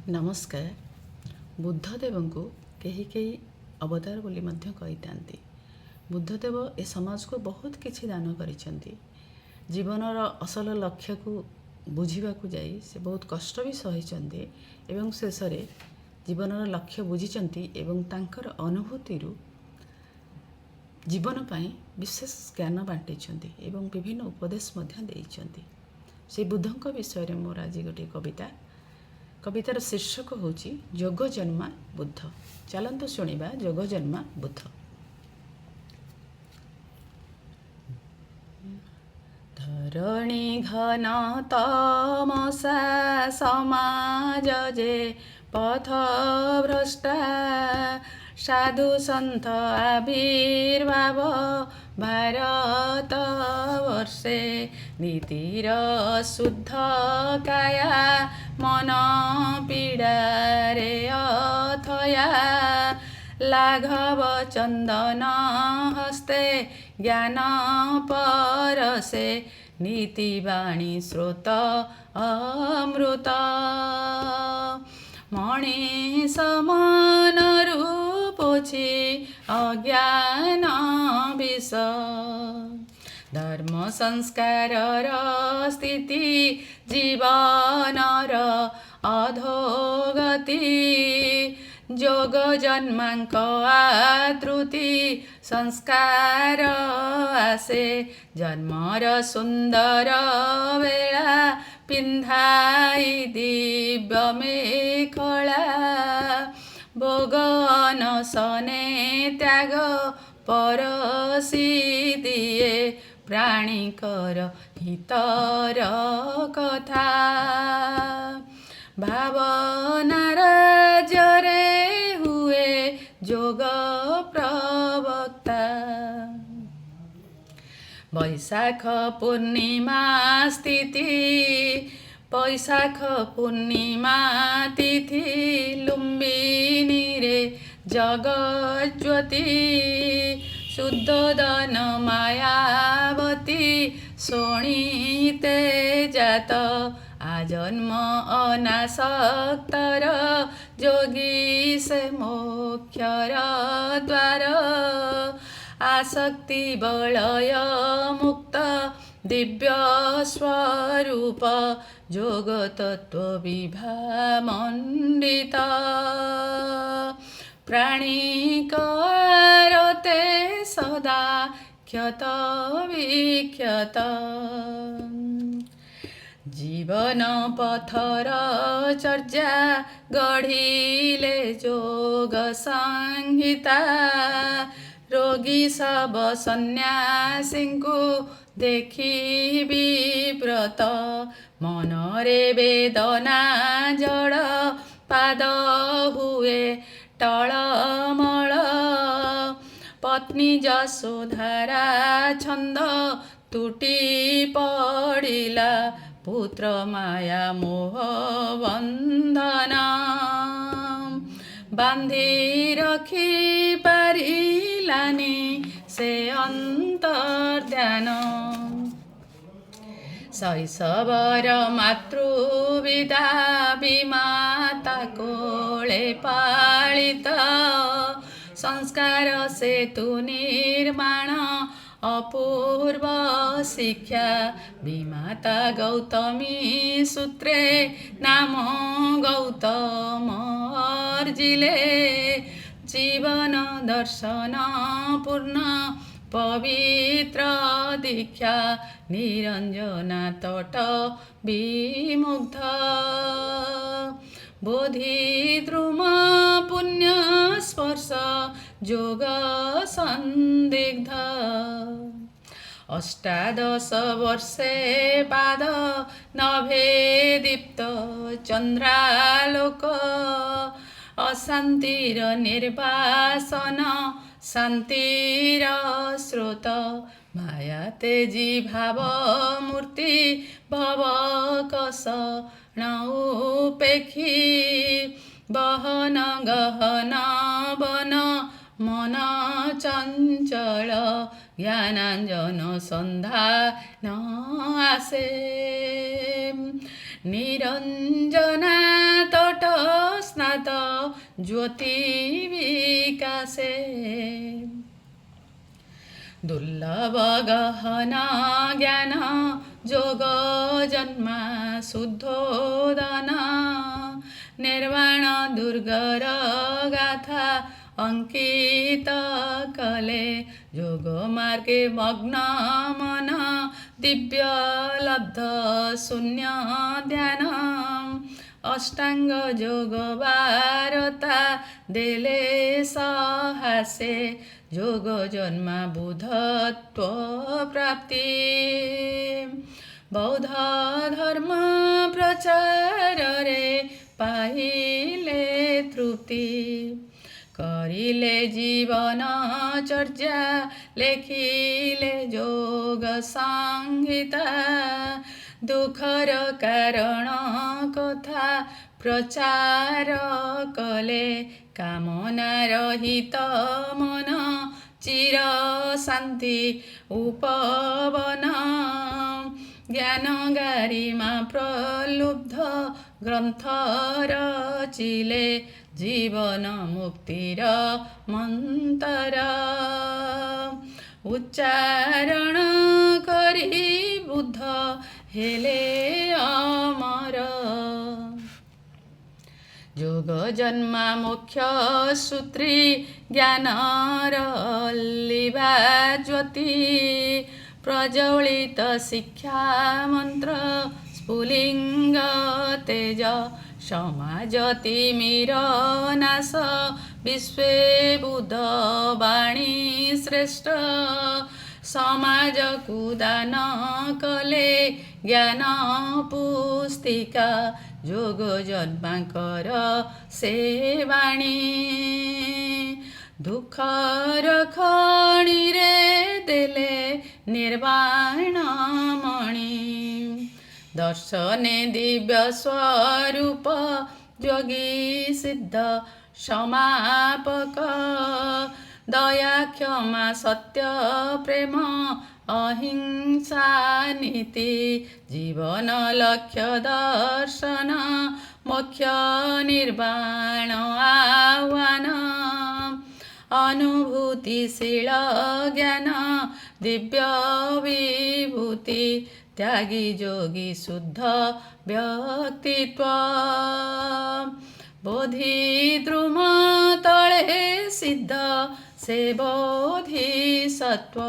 नमस्कार। बुद्धदेव को कहीं कहीं अवतार बोली मध्य कही बुद्धदेव ए समाज को बहुत किछि दान करिसेंती। जीवनर असल लक्ष्य को बुझा जाई से बहुत कष्ट भी सहिचंती एवं शेष रे जीवनर लक्ष्य बुझिचंती एवं तांकर अनुभूति जीवन पाई विशेष ज्ञान बांटिछंती एवं विभिन्न उपदेश मध्य देइछंती। से बुद्धଙ୍କ विषय मोर आज गोटे कवितार शीर्षक होची जोग जन्मा बुद्ध। चलंतु शुणिबा जोग जन्मा बुद्ध। धरणी घन तमसा समाज जे पथ भ्रष्टा साधु सन्थ आविर्भाव भारत वर्षे नीतिर शुद्ध काया मन पीड़ा रे अथया लाघव चंदन हस्ते ज्ञान परसे नीतिवाणी स्रोत अमृत मणि समान रूपोछि अज्ञान विष धर्म संस्कार स्थिति जीवनर अधोगति जोग जन्मांक आतृति संस्कार आसे जन्मर सुंदर वेला पिंधाई दिव्य मेखला भोग अनशने त्याग परसी दिए प्राणीकर हितर कथा भावनार जरे हुए जोग प्रवक्ता वैशाख पूर्णिमा स्थिति वैशाख पूर्णिमा तिथि लुम्बिनी रे जगज्योति शुद्धोदन मायावती शोणीते जात आजन्म अनासक्तर जोगी से मोक्षर द्वार आसक्ति बलय मुक्त दिव्य स्वरूप जोग तत्व विभा मंडित प्राणी करते सदा क्षत विक्षत जीवन पथर चर्चा गढ़िले जोग संहिता रोगी सब सन्यासी को देखी विव्रत मनरे वेदना जड़ पाद हुए टळमळ पत्नी जसोधारा छंद तुटी पड़िला पुत्र माया मोह बंधन बांधी रखी पारिलानी से अंतर्ध्यान शैशवर मातृविदा विमाता कोले पालित संस्कार सेतु निर्माण अपूर्व शिक्षा विमाता गौतमी सूत्रे नाम गौतम अर्जिले जीवन दर्शन पूर्ण पवित्र दीक्षा निरंजना तट विमुग्ध बोधि द्रुम पुण्य स्पर्श जोग संदिग्ध अष्टादश वर्षे पाद नभे दीप्त चंद्रालोक अशांतिर निर्वासन शांतिर स्रोत माया तेजी भाव मूर्ति भव कस उपेक्षी बहन गहन वन मन चंचल ज्ञानांजन सन्धान आसे निरंजना तट ज्योति विकासे दुर्लभ गहना ज्ञान जोग जन्मा शुद्धोदन निर्वाण दुर्गर गाथा अंकित कले जोग मार्गे मग्न मन दिव्य लब्ध शून्य ध्यान अष्टांग जोग वारता देले सहासे जोग जन्मा बुधत्व प्राप्ति बौद्ध धर्म प्रचार रे पाइले तृप्ति करिले जीवन चर्चा लेखिले जोग संहिता दुखर कारण कथा प्रचार कले कामना रहित मन चिर शांति उपवन ज्ञान गारिमा प्रलुब्ध ग्रंथ रचिले जीवन मुक्तिर मंतर उच्चारण करी बुद्ध हेले अमर जोग जन्मा मोक्ष सूत्री ज्ञानर लिभा ज्योति प्रज्वलित शिक्षा मंत्र स्फुलिंग तेज समाज तिमिर नाश विश्वे बुद्ध वाणी श्रेष्ठ समाज कुदान कले ज्ञान पुस्तिका जोग जन्माकर से वाणी दुखर खणी रे देले निर्वाण मणि दर्शने दिव्य स्वरूप योगी सिद्ध समापक दया क्षमा सत्य प्रेम अहिंसा नीति जीवन लक्ष्य दर्शन मोक्ष निर्वाण आह्वान अनुभूतिशील ज्ञान दिव्य विभूति त्यागी जोगी शुद्ध व्यक्तित्व बोधि द्रुम तले सिद्ध से बोधि सत्व।